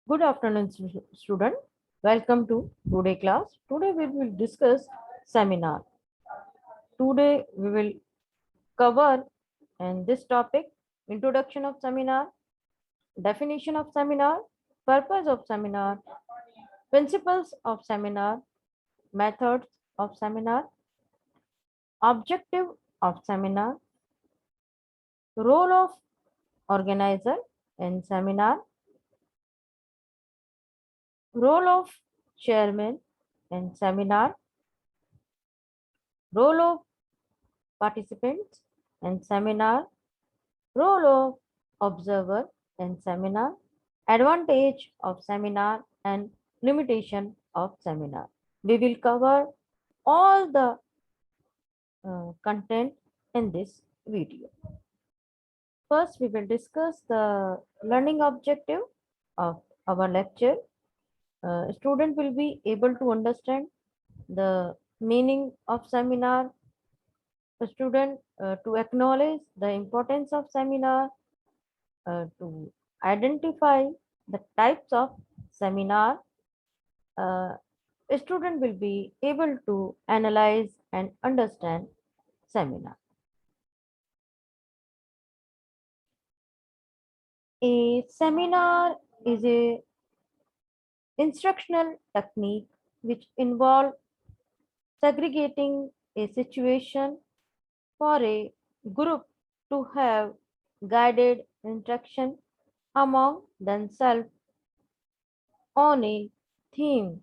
Good afternoon, student. Welcome to today class. Today we will discuss seminar. Today we will cover in this topic introduction of seminar, definition of seminar, purpose of seminar, principles of seminar, methods of seminar, objective of seminar, role of organizer in seminar, role of chairman in seminar, role of participants in seminar, role of observer in seminar, advantage of seminar and limitation of seminar. We will cover all the content in this video. First, we will discuss the learning objective of our lecture. Student will be able to understand the meaning of seminar. The student to acknowledge the importance of seminar, to identify the types of seminar. A student will be able to analyze and understand seminar. A seminar is a instructional technique which involve segregating a situation for a group to have guided interaction among themselves on a theme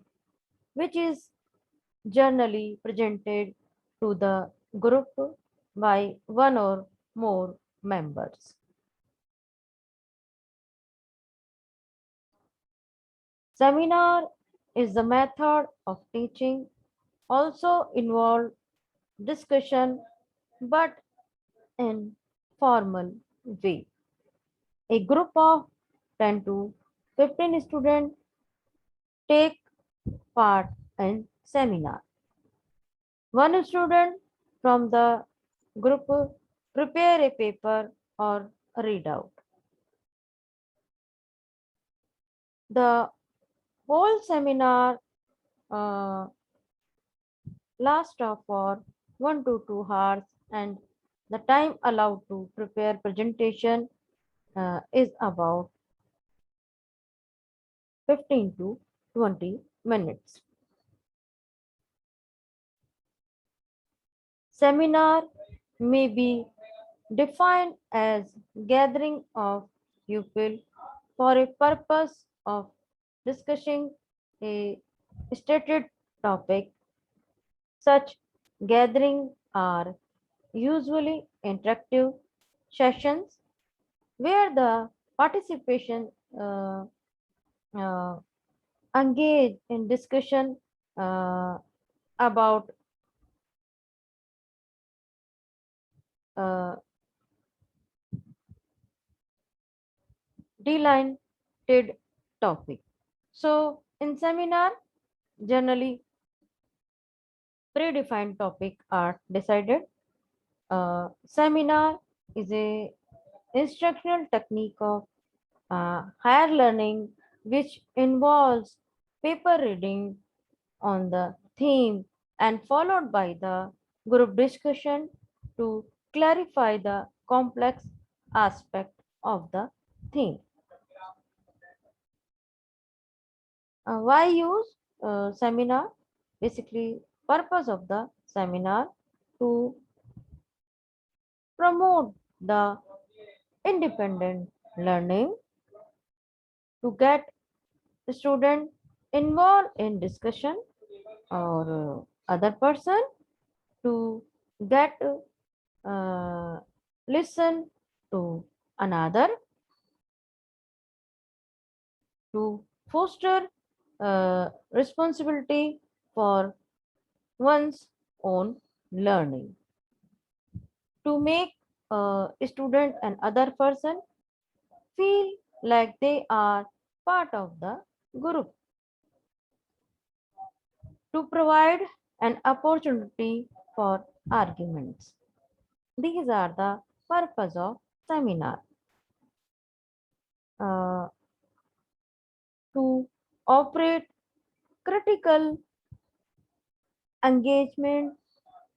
which is generally presented to the group by one or more members. Seminar is the method of teaching, also involve discussion but in formal way. A group of 10 to 15 students take part in seminar. One student from the group prepare a paper or read out. The whole seminar uh, lasts for 1 to 2 hours, and the time allowed to prepare presentation is about 15 to 20 minutes. Seminar may be defined as gathering of pupil for a purpose of discussing a stated topic. Such gatherings are usually interactive sessions where the participation uh, engage in discussion uh, about uh, delineated topic. So in seminar, generally predefined topic are decided. Seminar is a instructional technique of higher learning which involves paper reading on the theme and followed by the group discussion to clarify the complex aspect of the theme. Why use seminar? Basically, purpose of the seminar to promote the independent learning, to get the student involved in discussion or other person, to get listen to another, to foster responsibility for one's own learning, to make a student and other person feel like they are part of the group, to provide an opportunity for arguments. These are the purpose of seminar. To operate critical engagement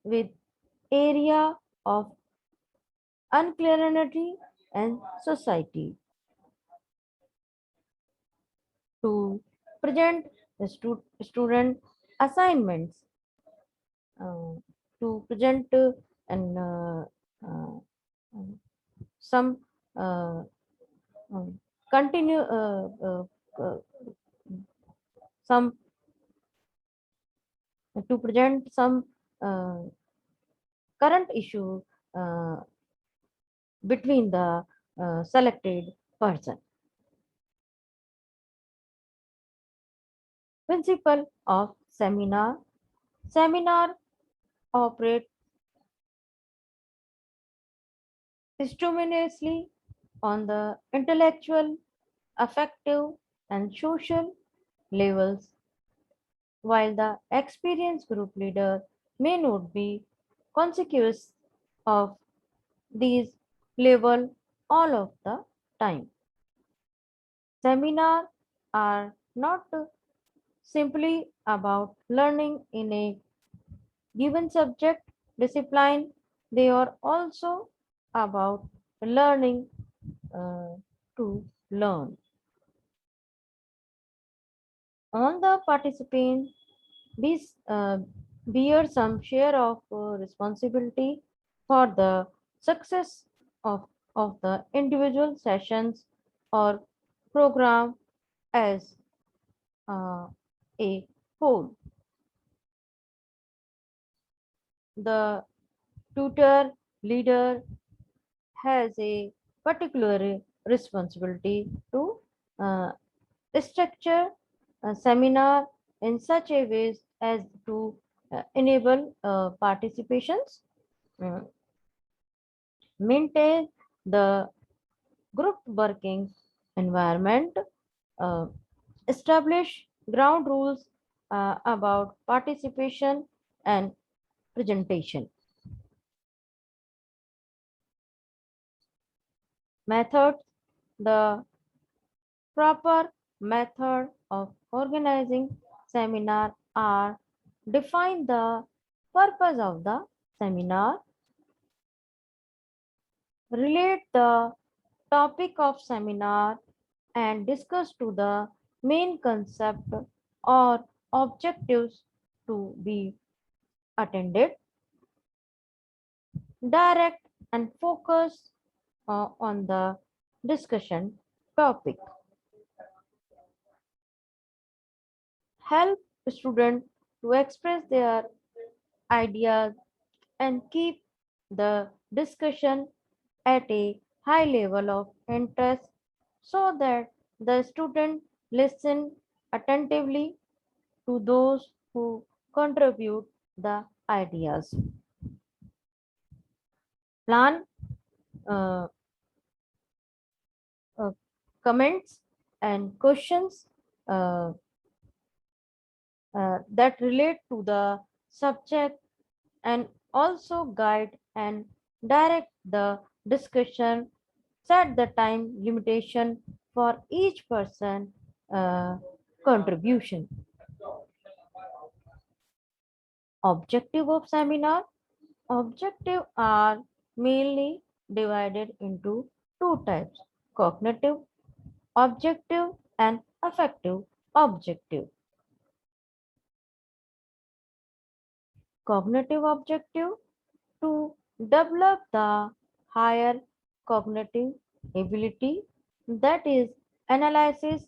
with area of unclarity and society to present the student assignments uh, to present and uh, um, some uh, continue uh, some to present some uh, current issue uh, between the selected person. Principle of seminar. Seminar operate instrumentally on the intellectual, affective, and social levels, while the experienced group leader may not be conscious of these level all of the time. Seminars are not simply about learning in a given subject discipline, they are also about learning uh, to learn. On the participant, be, bear some share of responsibility for the success of the individual sessions or program as uh, a whole. The tutor leader has a particular responsibility to uh, structure a seminar in such a way as to enable participations, uh, maintain the group working environment, uh, establish ground rules about participation and presentation. Methods. The proper method of organizing seminar are define the purpose of the seminar, relate the topic of seminar and discuss to the main concept or objectives to be attended, direct and focus on the discussion topic, help students to express their ideas and keep the discussion at a high level of interest so that the student listen attentively to those who contribute the ideas. Plan uh, uh, comments and questions uh, that relate to the subject and also guide and direct the discussion, set the time limitation for each person contribution. Objective of seminar. Objective are mainly divided into two types: cognitive objective and affective objective. Cognitive objective to develop the higher cognitive ability, that is analysis,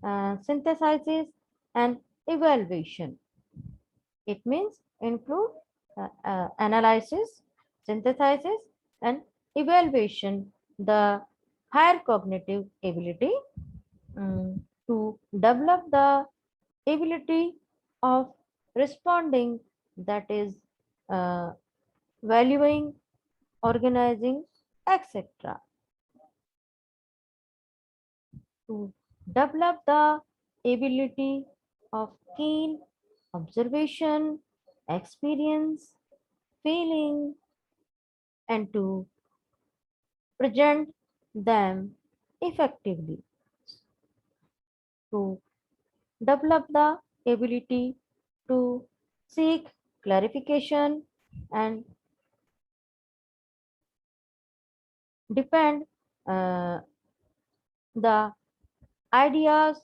synthesizes and evaluation. It means include analysis, synthesizes and evaluation, the higher cognitive ability, to develop the ability of responding, that is valuing, organizing, etc. To develop the ability of keen observation, experience, feeling, and to present them effectively. To develop the ability to seek clarification and defend uh, the ideas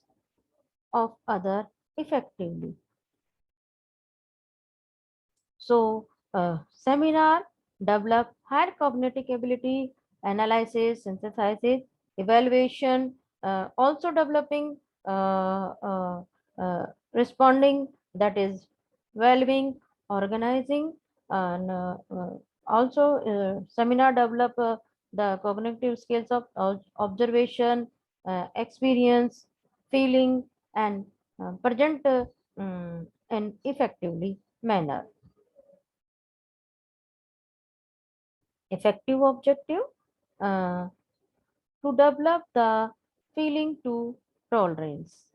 of other effectively. So, seminar develop higher cognitive ability, analysis, synthesis, evaluation, also developing responding, that is valuing, organizing, and also seminar develop the cognitive skills of observation, experience, feeling, and present and effectively manner. Effective objective uh, to develop the feeling to tolerance,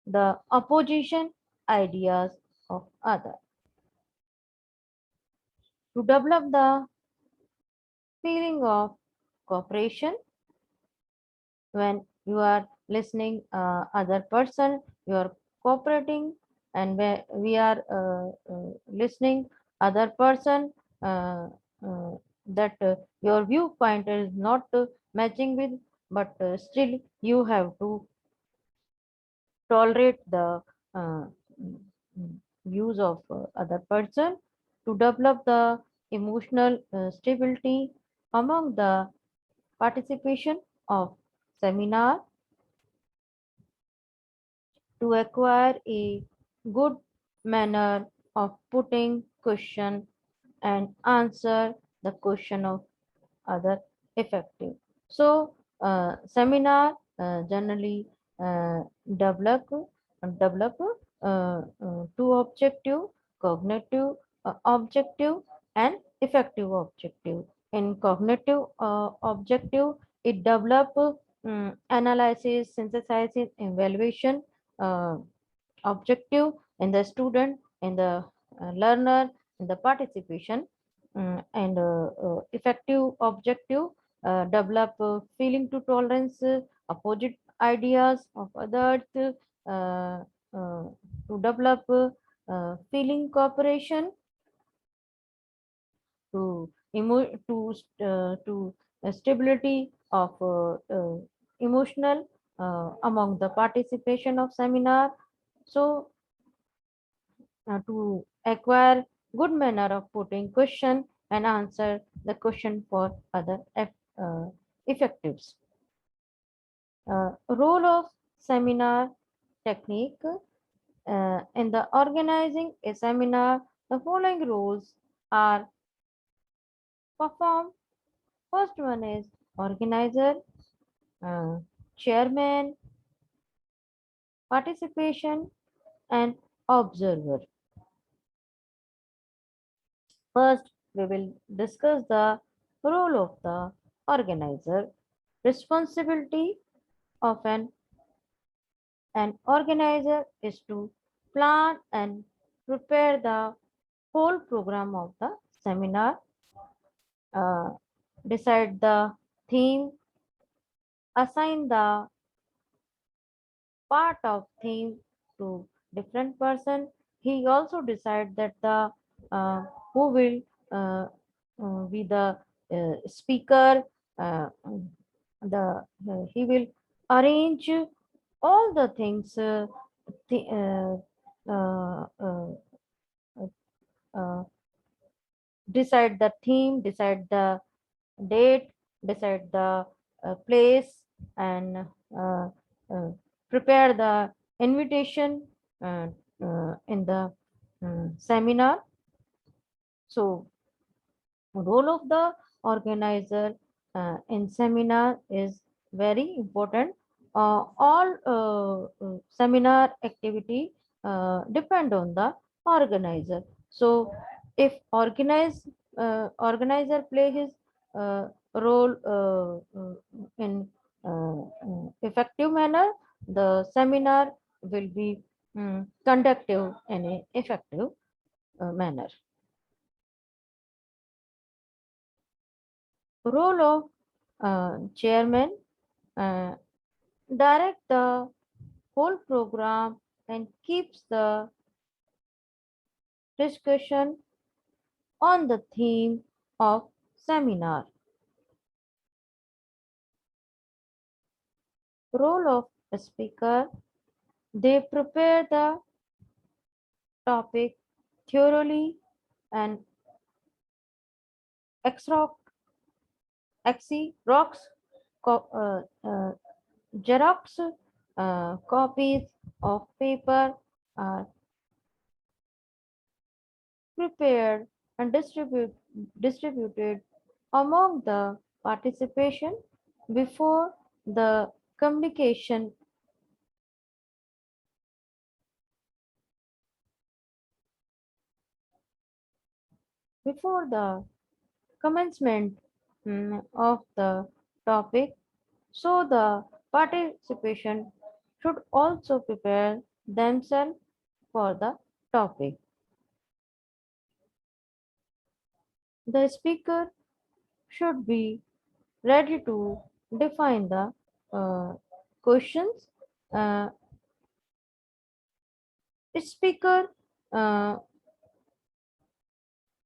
the opposition ideas of other, to develop the feeling of cooperation when you are listening other person, you are cooperating, and where we are listening other person, uh, uh, that your viewpoint is not matching with, but still you have to tolerate the uh, views of other person, to develop the emotional stability among the participation of seminar, to acquire a good manner of putting question and answer the question of other effective. So seminar generally uh, develop two objective: cognitive objective and effective objective. In cognitive objective, it develop analysis, synthesizing, evaluation uh, objective in the student, in the learner, in the participation, and effective objective develop feeling to tolerance, opposite ideas of others, uh, uh, to develop feeling cooperation, to to stability of emotional among the participation of seminar. So to acquire good manner of putting question and answer the question for other effectives. Role of seminar technique in the organizing a seminar, the following roles are performed. First one is organizer, uh, chairman, participation, and observer. First, we will discuss the role of the organizer. Responsibility of an organizer is to plan and prepare the whole program of the seminar, uh, decide the theme, assign the part of theme to different person. He also decide that the who will be the speaker. He will arrange all the things. The, uh, uh, uh, Decide the theme, decide the date, decide the place, and uh, uh, prepare the invitation uh, in the seminar. So, role of the organizer in seminar is very important. All seminar activity depend on the organizer. So, if organizer play his role in effective manner, the seminar will be conductive in a effective manner. Role of chairman: uh, direct the whole program and keeps the discussion on the theme of seminar. Role of a speaker: they prepare the topic thoroughly and Xerox co- uh, uh, Xerox copies of paper are prepared and distributed among the participation before the communication before the commencement of the topic. So the participation should also prepare themselves for the topic. The speaker should be ready to define the questions. Uh, Speaker uh,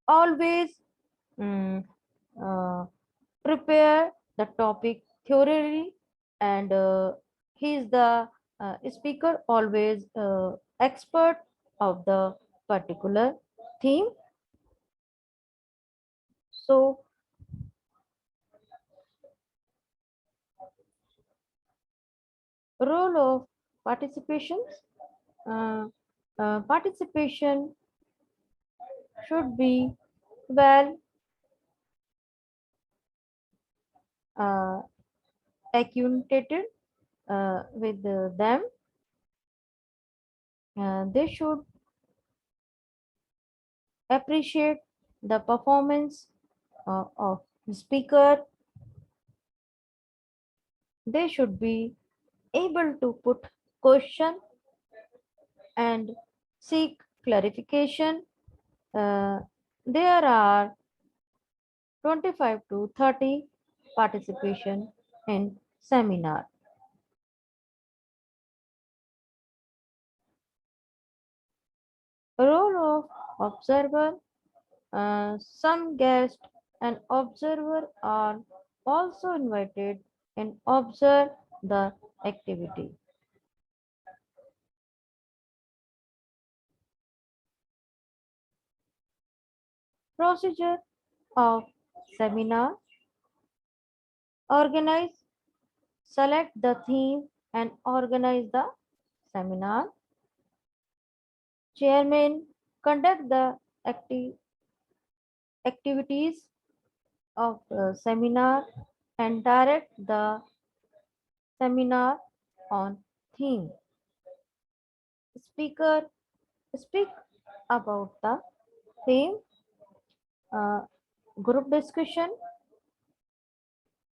always mm, uh, prepare the topic thoroughly, and he is the speaker always expert of the particular theme. So role of participations: uh, participation should be well uh, acquainted with them. They should appreciate the performance of the speaker. They should be able to put question and seek clarification. Uh, there are 25 to 30 participation in seminar. Role of observer: some guests and observer are also invited and observe the activity. Procedure of seminar: organize, select the theme and organize the seminar. Chairman conduct the activities of the seminar and direct the seminar on theme. Speaker speak about the theme. uh, Group discussion,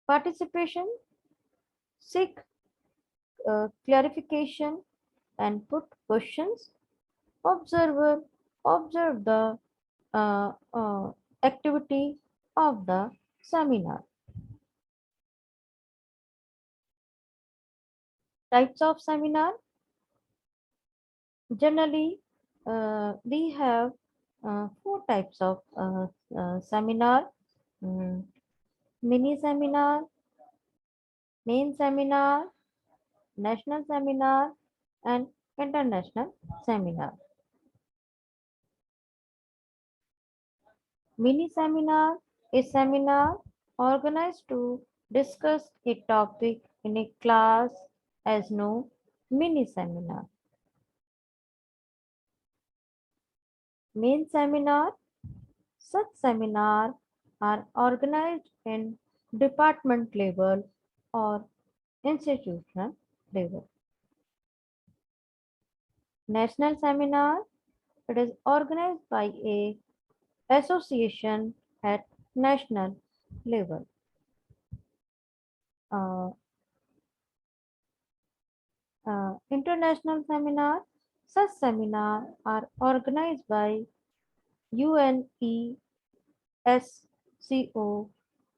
participation, seek clarification and put questions. Observer observe the activity of the seminar. Types of seminar: generally we have four types of seminar: mm, mini seminar, main seminar, national seminar, and international seminar. Mini seminar is seminar organized to discuss a topic in a class as no mini seminar. Main seminar: such seminar are organized in department level or institutional level. National seminar: it is organized by a association at national level. Uh, International seminar: such seminar are organized by UNESCO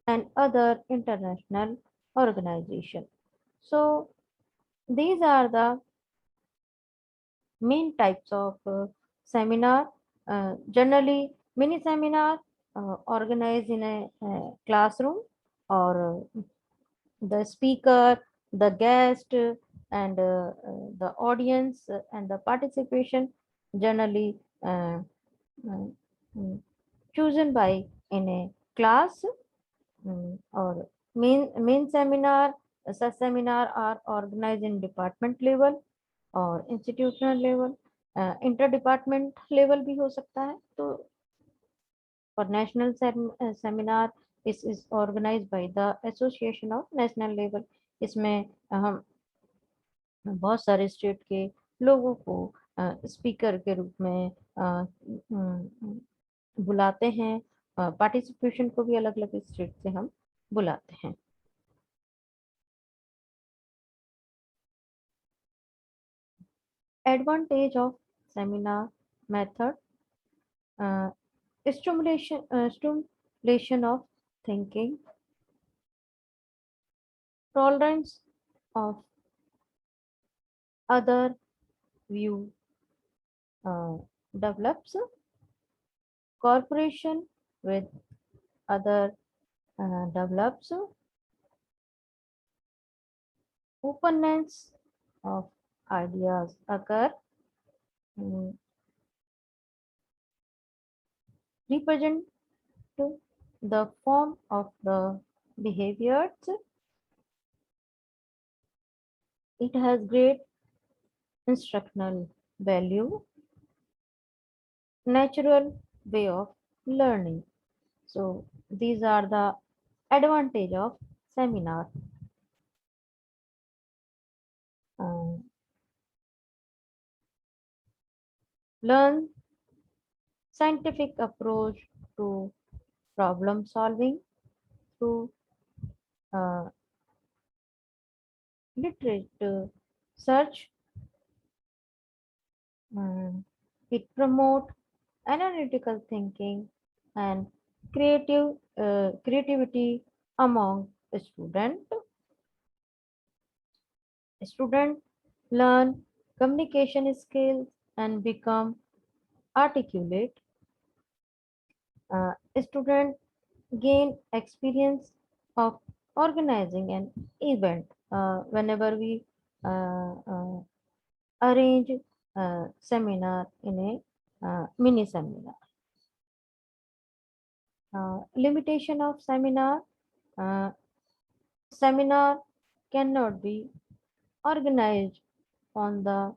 and other international organizations. So these are the main types of seminar. Generally, mini seminar organized in a classroom, or the speaker, the guest, and the audience and the participation generally uh, mm, chosen by in a class, or main seminar. Such seminar are organized in department level और institutional level, inter department level भी हो सकता है। तो for national seminar is is organized by the association of national level. इसमें हम बहुत सारे स्टेट के लोगों को स्पीकर के रूप में बुलाते हैं। पार्टिसिपेशन को भी अलग अलग स्टेट से हम बुलाते हैं। Advantage of seminar method, stimulation of thinking, tolerance of other view develops, cooperation with other develops, openness of ideas occur, mm, represent the form of the behaviors. It has great instructional value, natural way of learning. So these are the advantage of seminar. Um, learn scientific approach to problem solving through literature search. It promote analytical thinking and creativity among student. Student learn communication skills and become articulate. Student gain experience of organizing an event. Whenever we arrange a seminar in a mini seminar. Limitation of seminar. Uh, Seminar cannot be organized on the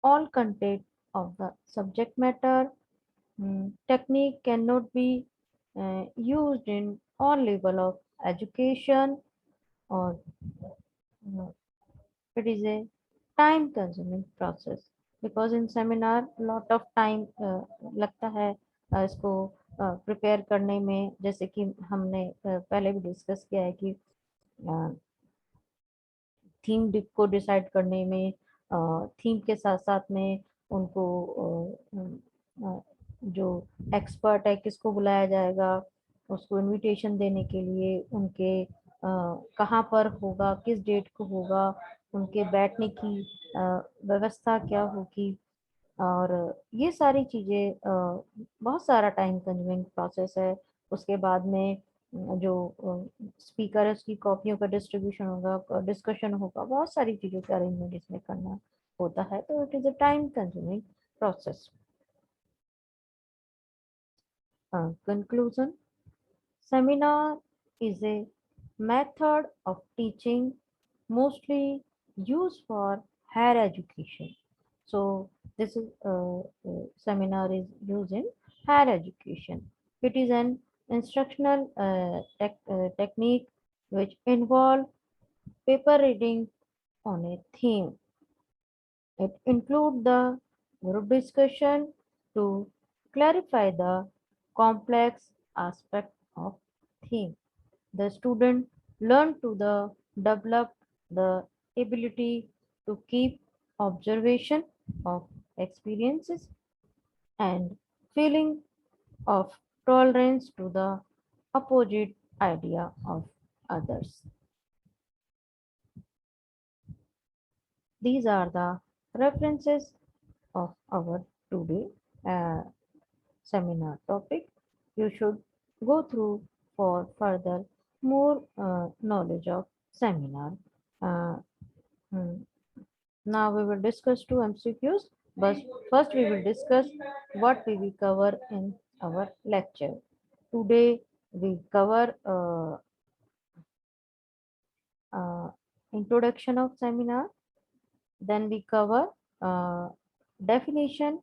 all content of the subject matter. Technique cannot be used in all level of education, or uh, it is a time consuming process, because in seminar lot of time लगता है इसको prepare करने में। जैसे कि हमने पहले भी डिस्कस किया है कि थीम को डिसाइड करने में, थीम के साथ साथ में उनको जो एक्सपर्ट है किसको बुलाया जाएगा, उसको इनविटेशन देने के लिए, उनके कहाँ पर होगा, किस डेट को होगा, उनके बैठने की व्यवस्था क्या होगी, और ये सारी चीज़ें बहुत सारा टाइम कंज्यूमिंग प्रोसेस है। उसके बाद में जो स्पीकर है उसकी कॉपियों का डिस्ट्रीब्यूशन होगा, डिस्कशन होगा, बहुत सारी चीज़ों का अरेंजमेंट इसमें करना होता है। तो it is a time consuming process. Conclusion: seminar is a method of teaching mostly used for higher education. So this is seminar is used in higher education. It is an instructional technique which involve paper reading on a theme. It includes the group discussion to clarify the complex aspect of theme. The student learn to develop the ability to keep observation of experiences and feeling of tolerance to the opposite idea of others. These are the references of our today seminar topic. You should go through for further more knowledge of seminar. Uh, hmm. Now we will discuss two MCQs, but first we will discuss what we will cover in our lecture. Today we cover introduction of seminar, then we cover uh, definition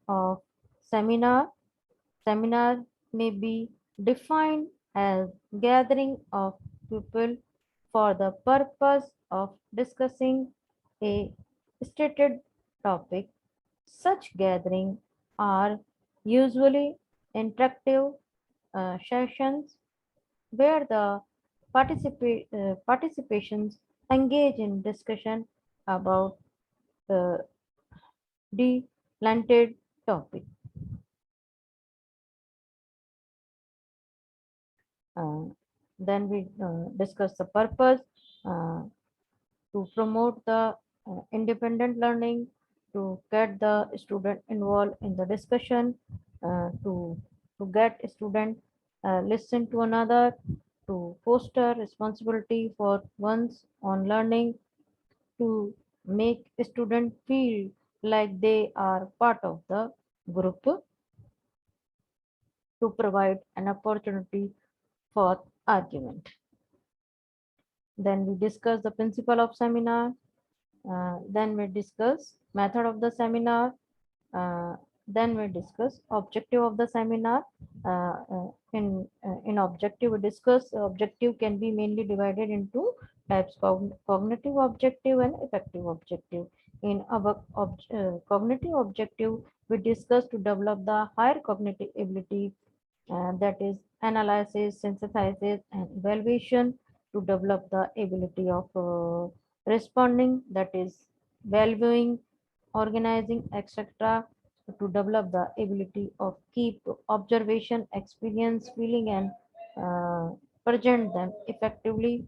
of seminar. Seminar may be defined as gathering of people for the purpose of discussing a stated topic. Such gatherings are usually interactive sessions where the participations engage in discussion about the delanted topic. Uh, then we discuss the purpose uh, to promote the independent learning, to get the student involved in the discussion, to get student listen to another, to foster responsibility for one's own learning, to make student feel like they are part of the group, to provide an opportunity for argument. Then we discuss the principle of seminar. Then we discuss method of the seminar. Uh, then we discuss objective of the seminar. In objective, we discuss objective can be mainly divided into types: cognitive objective and effective objective. In our cognitive objective, we discuss to develop the higher cognitive ability, that is analysis, synthesis, and evaluation, to develop the ability of responding, that is valuing, organizing, etc., to develop the ability of keep observation, experience, feeling, and present them effectively,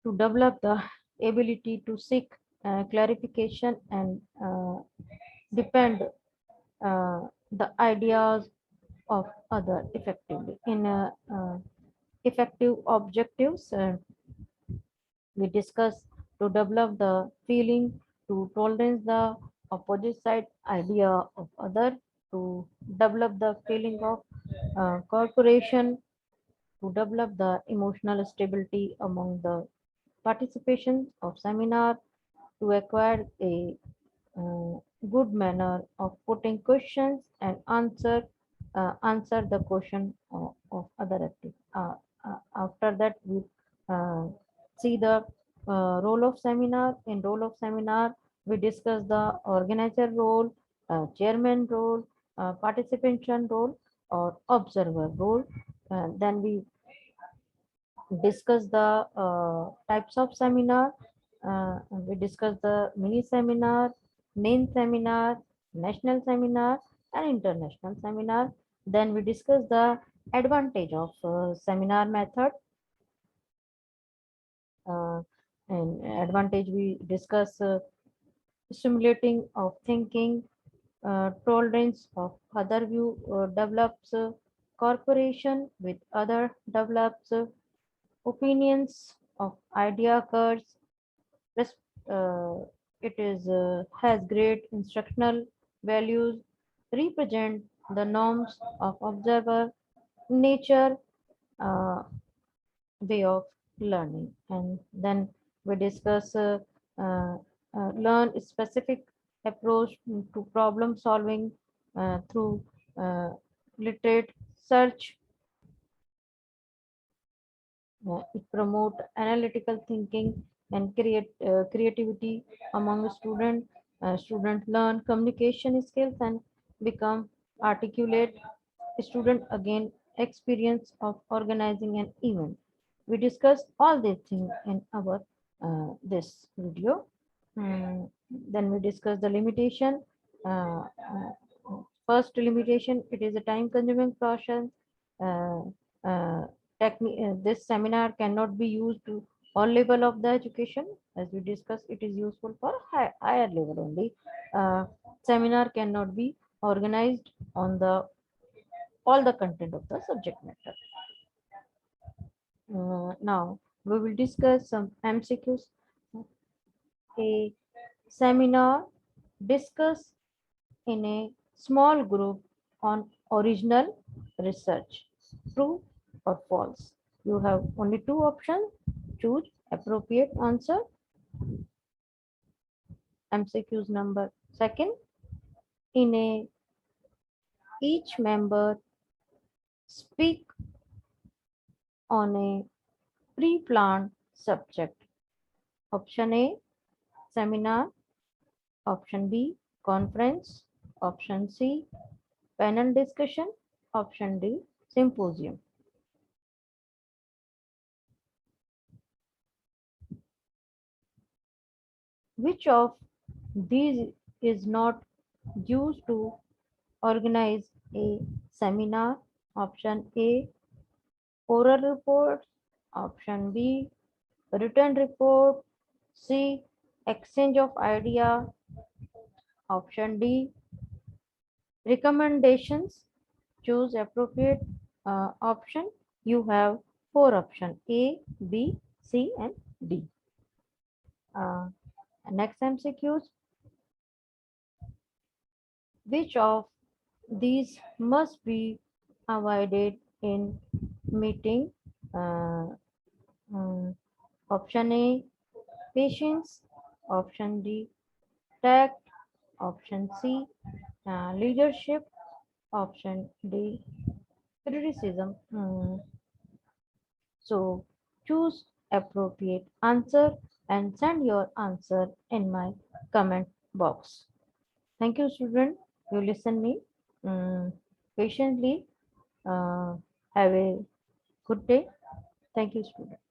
to develop the ability to seek clarification and depend the ideas of other effectively. In effective objectives, we discuss to develop the feeling, to tolerance the opposite side idea of other, to develop the feeling of cooperation, to develop the emotional stability among the participation of seminar, to acquire a uh, good manner of putting questions and answer the question of other active. After that, we uh, see the role of seminar. In role of seminar, we discuss the organizer role, chairman role, participation role, or observer role. Then we discuss the types of seminar. We discuss the mini seminar, main seminar, national seminar, and international seminar. Then we discuss the advantage of seminar method. Uh, and advantage we discuss stimulating of thinking, tolerance of other view develops cooperation with other develops opinions of idea occurs. Res- uh, it is has great instructional values, represent the norms of observer nature, uh, way of learning. And then we discuss uh, learn specific approach to problem solving through literate search. It promote analytical thinking and creativity among students. Students learn communication skills and become articulate. Student again experience of organizing an event. We discussed all these things in our this video. Then we discuss the limitation. Uh, First limitation, it is a time consuming process. Uh, uh, this seminar cannot be used to all level of the education. As we discussed, it is useful for higher level only. Seminar cannot be organized on the all the content of the subject matter. Now we will discuss some MCQs. A seminar discuss in a small group on original research. True or false? You have only two options. Choose appropriate answer. MCQs number second. In a each member speak on a pre-planned subject. Option A, seminar. Option B, conference. Option C, panel discussion. Option D, symposium. Which of these is not used to organize a seminar? Option A, oral report. Option B, written report. C, exchange of idea. Option D, recommendations. Choose appropriate option. You have four options: A, B, C, and D. Uh, Next MCQs. Which of these must be avoided in meeting? Uh, um, Option A, patience. Option D, tact. Option C, leadership. Option D, criticism. So choose appropriate answer and send your answer in my comment box. Thank you, student. You listen me patiently. Have a good day. Thank you, student.